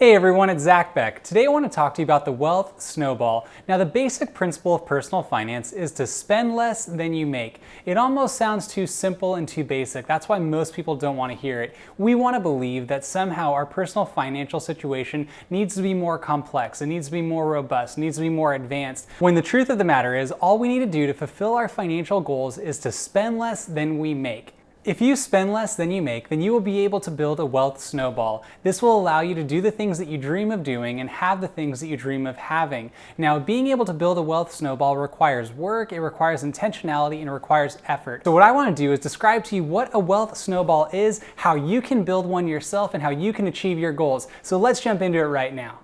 Hey everyone, it's Zack Beck. Today I want to talk to you about the wealth snowball. Now the basic principle of personal finance is to spend less than you make. It almost sounds too simple and too basic. That's why most people don't want to hear it. We want to believe that somehow our personal financial situation needs to be more complex, it needs to be more robust, it needs to be more advanced. When the truth of the matter is, all we need to do to fulfill our financial goals is to spend less than we make. If you spend less than you make, then you will be able to build a wealth snowball. This will allow you to do the things that you dream of doing and have the things that you dream of having. Now, being able to build a wealth snowball requires work, it requires intentionality, and it requires effort. So what I want to do is describe to you what a wealth snowball is, how you can build one yourself, and how you can achieve your goals. So let's jump into it right now.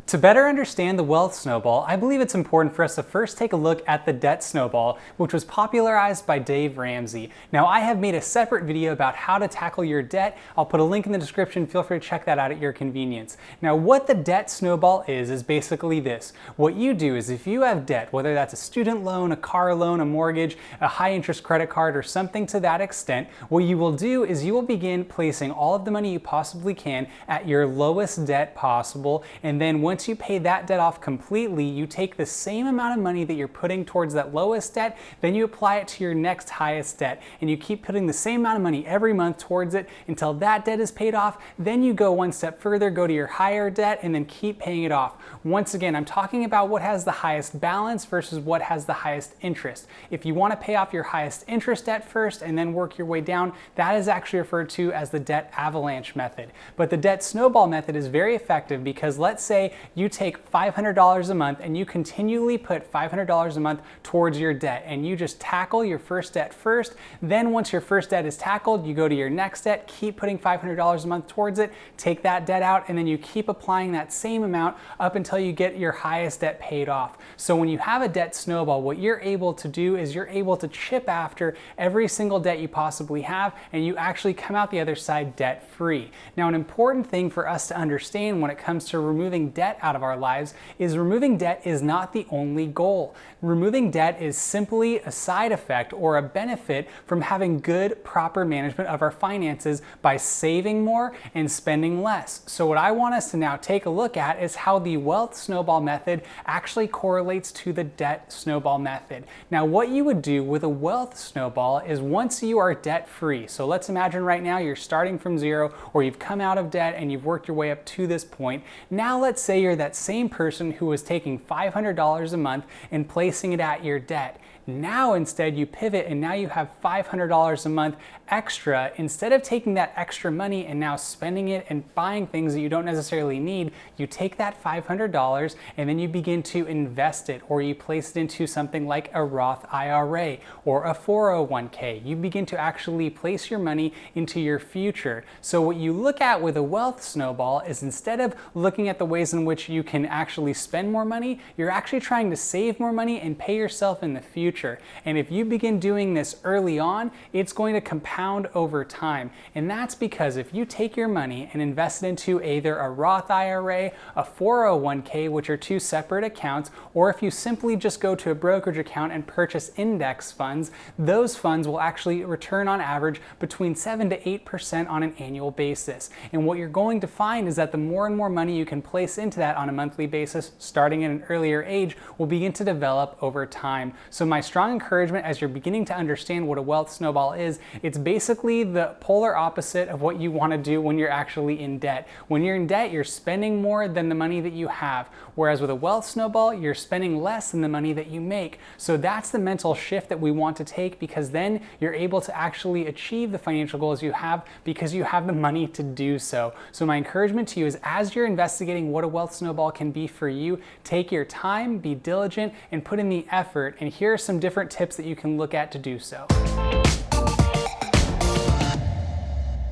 To better understand the wealth snowball, I believe it's important for us to first take a look at the debt snowball, which was popularized by Dave Ramsey. Now, I have made a separate video about how to tackle your debt. I'll put a link in the description. Feel free to check that out at your convenience. Now, what the debt snowball is basically this. What you do is if you have debt, whether that's a student loan, a car loan, a mortgage, a high interest credit card, or something to that extent, what you will do is you will begin placing all of the money you possibly can at your lowest debt possible, and then once you pay that debt off completely, you take the same amount of money that you're putting towards that lowest debt, then you apply it to your next highest debt, and you keep putting the same amount of money every month towards it until that debt is paid off. Then you go one step further, go to your higher debt, and then keep paying it off. Once again, I'm talking about what has the highest balance versus what has the highest interest. If you want to pay off your highest interest debt first and then work your way down, that is actually referred to as the debt avalanche method. But the debt snowball method is very effective because let's say you take $500 a month and you continually put $500 a month towards your debt, and you just tackle your first debt first. Then once your first debt is tackled, you go to your next debt, keep putting $500 a month towards it, take that debt out, and then you keep applying that same amount up until you get your highest debt paid off. So when you have a debt snowball, what you're able to do is you're able to chip after every single debt you possibly have, and you actually come out the other side debt free. Now, an important thing for us to understand when it comes to removing debt out of our lives is removing debt is not the only goal. Removing debt is simply a side effect or a benefit from having good, proper management of our finances by saving more and spending less. So what I want us to now take a look at is how the wealth snowball method actually correlates to the debt snowball method. Now, what you would do with a wealth snowball is once you are debt free, so let's imagine right now you're starting from zero or you've come out of debt and you've worked your way up to this point. Now let's say you're that same person who was taking $500 a month and placing it at your debt. Now instead you pivot and now you have $500 a month extra. Instead of taking that extra money and now spending it and buying things that you don't necessarily need, you take that $500 and then you begin to invest it, or you place it into something like a Roth IRA or a 401k. You begin to actually place your money into your future. So what you look at with a wealth snowball is instead of looking at the ways in which you can actually spend more money, you're actually trying to save more money and pay yourself in the future. And if you begin doing this early on, it's going to compound over time. And that's because if you take your money and invest it into either a Roth IRA, a 401k, which are two separate accounts, or if you simply just go to a brokerage account and purchase index funds, those funds will actually return on average between 7 to 8% on an annual basis. And what you're going to find is that the more and more money you can place into that on a monthly basis, starting at an earlier age, will begin to develop over time. So my strong encouragement as you're beginning to understand what a wealth snowball is, it's basically the polar opposite of what you want to do when you're actually in debt. When you're in debt, you're spending more than the money that you have. Whereas with a wealth snowball, you're spending less than the money that you make. So that's the mental shift that we want to take, because then you're able to actually achieve the financial goals you have because you have the money to do so. So my encouragement to you is as you're investigating what a wealth snowball can be for you, take your time, be diligent, and put in the effort. And here are some different tips that you can look at to do so.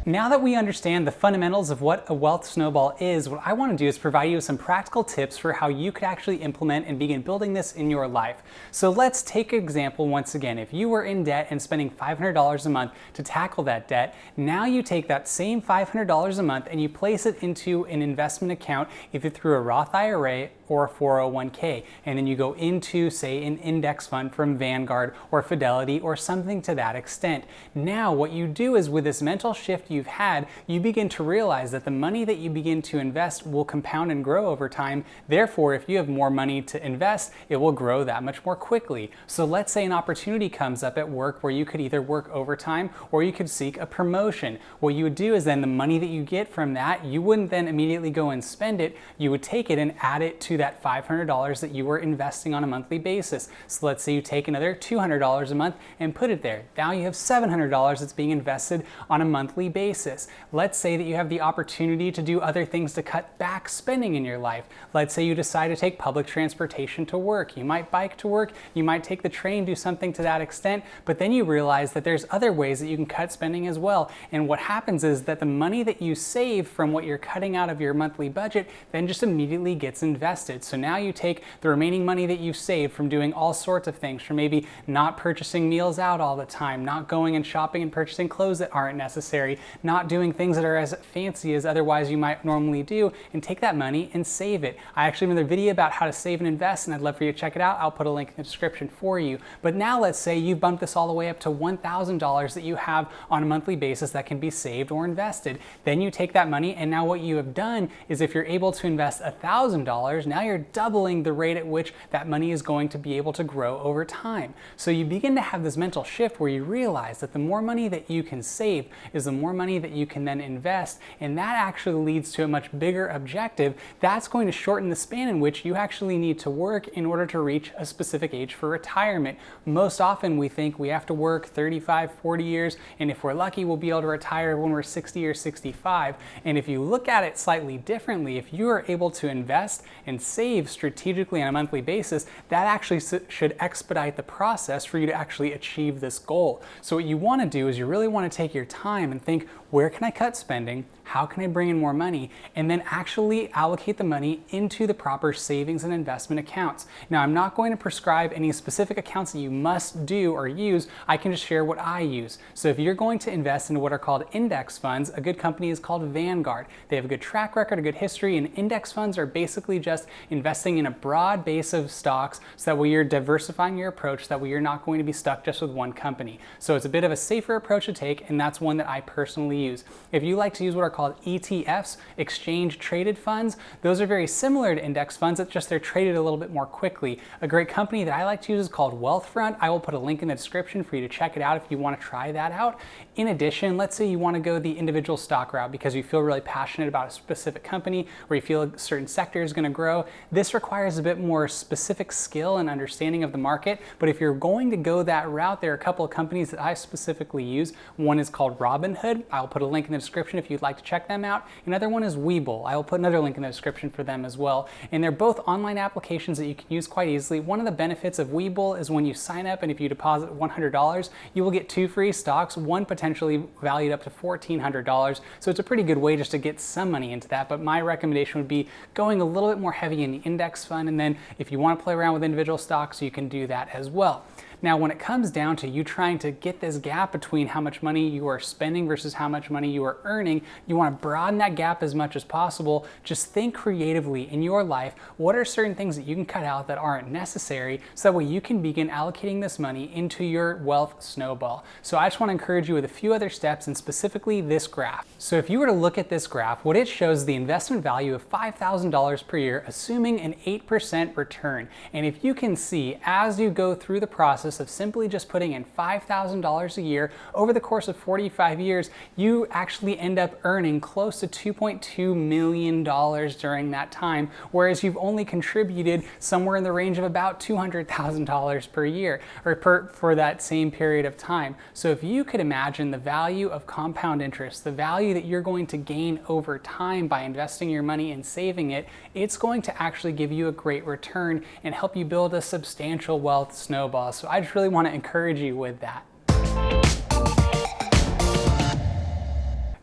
Now that we understand the fundamentals of what a wealth snowball is, what I want to do is provide you with some practical tips for how you could actually implement and begin building this in your life. So let's take an example once again. If you were in debt and spending $500 a month to tackle that debt, now you take that same $500 a month and you place it into an investment account, either through a Roth IRA or a 401k, and then you go into, say, an index fund from Vanguard or Fidelity or something to that extent. Now what you do is, with this mental shift you've had, you begin to realize that the money that you begin to invest will compound and grow over time. Therefore, if you have more money to invest, it will grow that much more quickly. So let's say an opportunity comes up at work where you could either work overtime or you could seek a promotion. What you would do is then the money that you get from that, you wouldn't then immediately go and spend it. You would take it and add it to that $500 that you were investing on a monthly basis. So let's say you take another $200 a month and put it there. Now you have $700 that's being invested on a monthly basis. Let's say that you have the opportunity to do other things to cut back spending in your life. Let's say you decide to take public transportation to work. You might bike to work, you might take the train, do something to that extent, but then you realize that there's other ways that you can cut spending as well. And what happens is that the money that you save from what you're cutting out of your monthly budget then just immediately gets invested. So now you take the remaining money that you've saved from doing all sorts of things, from maybe not purchasing meals out all the time, not going and shopping and purchasing clothes that aren't necessary, not doing things that are as fancy as otherwise you might normally do, and take that money and save it. I actually have another video about how to save and invest, and I'd love for you to check it out. I'll put a link in the description for you. But now let's say you've bumped this all the way up to $1,000 that you have on a monthly basis that can be saved or invested. Then you take that money, and now what you have done is, if you're able to invest $1,000, now you're doubling the rate at which that money is going to be able to grow over time. So you begin to have this mental shift where you realize that the more money that you can save is the more money that you can then invest, and that actually leads to a much bigger objective. That's going to shorten the span in which you actually need to work in order to reach a specific age for retirement. Most often we think we have to work 35, 40 years, and if we're lucky, we'll be able to retire when we're 60 or 65. And if you look at it slightly differently, if you are able to invest and save strategically on a monthly basis, that actually should expedite the process for you to actually achieve this goal. So what you want to do is you really want to take your time and think, where can I cut spending? How can I bring in more money? And then actually allocate the money into the proper savings and investment accounts. Now, I'm not going to prescribe any specific accounts that you must do or use. I can just share what I use. So if you're going to invest in what are called index funds, a good company is called Vanguard. They have a good track record, a good history, and index funds are basically just investing in a broad base of stocks, so that way you're diversifying your approach, that way you're not going to be stuck just with one company. So it's a bit of a safer approach to take, and that's one that I personally use. If you like to use what are called ETFs, exchange traded funds, those are very similar to index funds, it's just they're traded a little bit more quickly. A great company that I like to use is called Wealthfront. I will put a link in the description for you to check it out if you want to try that out. In addition, let's say you want to go the individual stock route because you feel really passionate about a specific company or you feel a certain sector is going to grow. This requires a bit more specific skill and understanding of the market, but if you're going to go that route, there are a couple of companies that I specifically use. One is called Robinhood. I'll put a link in the description if you'd like to check them out. Another one is WeBull. I will put another link in the description for them as well. And they're both online applications that you can use quite easily. One of the benefits of WeBull is when you sign up and if you deposit $100, you will get 2 free stocks, one potentially valued up to $1,400. So it's a pretty good way just to get some money into that. But my recommendation would be going a little bit more heavy in the index fund. And then if you want to play around with individual stocks, you can do that as well. Now, when it comes down to you trying to get this gap between how much money you are spending versus how much money you are earning, you want to broaden that gap as much as possible. Just think creatively in your life. What are certain things that you can cut out that aren't necessary, so that way you can begin allocating this money into your wealth snowball? So I just want to encourage you with a few other steps, and specifically this graph. So if you were to look at this graph, what it shows is the investment value of $5,000 per year, assuming an 8% return. And if you can see, as you go through the process of simply just putting in $5,000 a year over the course of 45 years, you actually end up earning close to $2.2 million during that time, whereas you've only contributed somewhere in the range of about $200,000 per year, or for that same period of time. So if you could imagine the value of compound interest, the value that you're going to gain over time by investing your money and saving it, it's going to actually give you a great return and help you build a substantial wealth snowball. So I just really want to encourage you with that.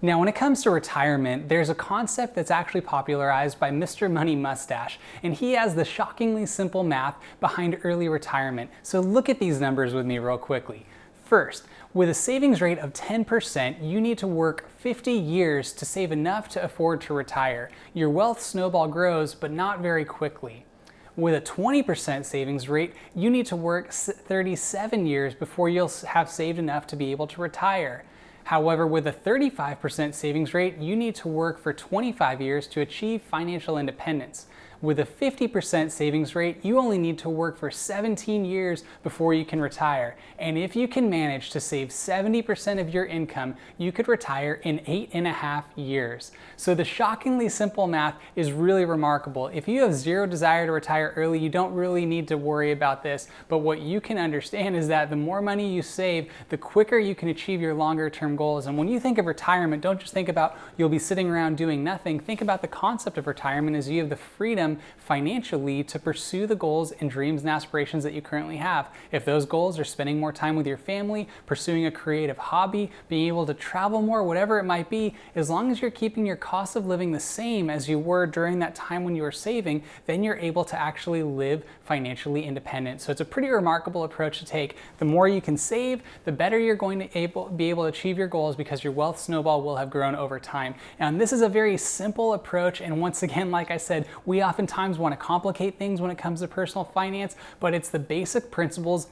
Now, when it comes to retirement, there's a concept that's actually popularized by Mr. Money Mustache, and he has the shockingly simple math behind early retirement. So look at these numbers with me real quickly. First, with a savings rate of 10%, you need to work 50 years to save enough to afford to retire. Your wealth snowball grows, but not very quickly. With a 20% savings rate, you need to work 37 years before you'll have saved enough to be able to retire. However, with a 35% savings rate, you need to work for 25 years to achieve financial independence. With a 50% savings rate, you only need to work for 17 years before you can retire. And if you can manage to save 70% of your income, you could retire in 8.5 years. So the shockingly simple math is really remarkable. If you have zero desire to retire early, you don't really need to worry about this. But what you can understand is that the more money you save, the quicker you can achieve your longer term goals. And when you think of retirement, don't just think about you'll be sitting around doing nothing. Think about the concept of retirement as you have the freedom financially to pursue the goals and dreams and aspirations that you currently have. If those goals are spending more time with your family, pursuing a creative hobby, being able to travel more, whatever it might be, as long as you're keeping your cost of living the same as you were during that time when you were saving, then you're able to actually live financially independent. So it's a pretty remarkable approach to take. The more you can save, the better you're going to be able to achieve your goals because your wealth snowball will have grown over time. And this is a very simple approach, and once again, like I said, we oftentimes want to complicate things when it comes to personal finance, but it's the basic principles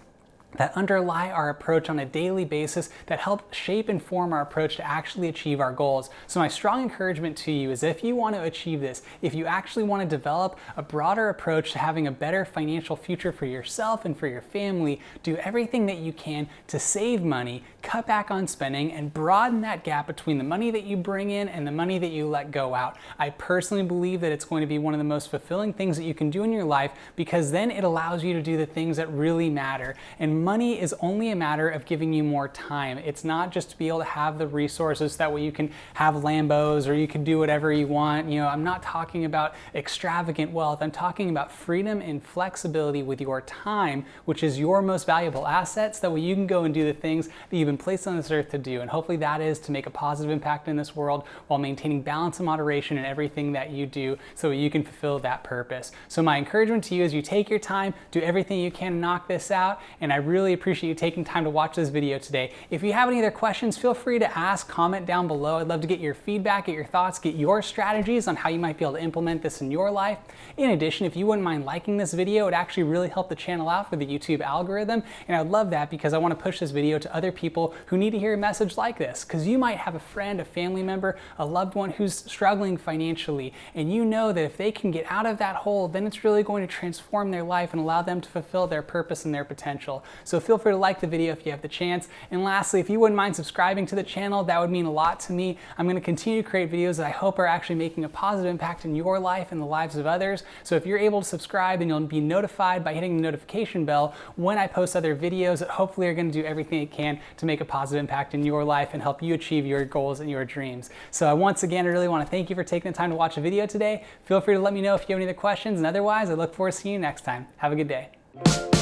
that underlie our approach on a daily basis that help shape and form our approach to actually achieve our goals. So my strong encouragement to you is if you want to achieve this, if you actually want to develop a broader approach to having a better financial future for yourself and for your family, do everything that you can to save money, cut back on spending, and broaden that gap between the money that you bring in and the money that you let go out. I personally believe that it's going to be one of the most fulfilling things that you can do in your life because then it allows you to do the things that really matter. And money is only a matter of giving you more time. It's not just to be able to have the resources that way you can have Lambos or you can do whatever you want. You know, I'm not talking about extravagant wealth. I'm talking about freedom and flexibility with your time, which is your most valuable assets. That way you can go and do the things that you've been placed on this earth to do. And hopefully that is to make a positive impact in this world while maintaining balance and moderation in everything that you do so you can fulfill that purpose. So my encouragement to you is you take your time, do everything you can to knock this out, and I really appreciate you taking time to watch this video today. If you have any other questions, feel free to ask, comment down below. I'd love to get your feedback, get your thoughts, get your strategies on how you might be able to implement this in your life. In addition, if you wouldn't mind liking this video, it would actually really help the channel out for the YouTube algorithm, and I'd love that because I want to push this video to other people who need to hear a message like this, because you might have a friend, a family member, a loved one who's struggling financially, and you know that if they can get out of that hole, then it's really going to transform their life and allow them to fulfill their purpose and their potential. So feel free to like the video if you have the chance. And lastly, if you wouldn't mind subscribing to the channel, that would mean a lot to me. I'm going to continue to create videos that I hope are actually making a positive impact in your life and the lives of others. So if you're able to subscribe, then you'll be notified by hitting the notification bell when I post other videos that hopefully are going to do everything it can to make a positive impact in your life and help you achieve your goals and your dreams. So once again, I really want to thank you for taking the time to watch the video today. Feel free to let me know if you have any other questions, and otherwise, I look forward to seeing you next time. Have a good day.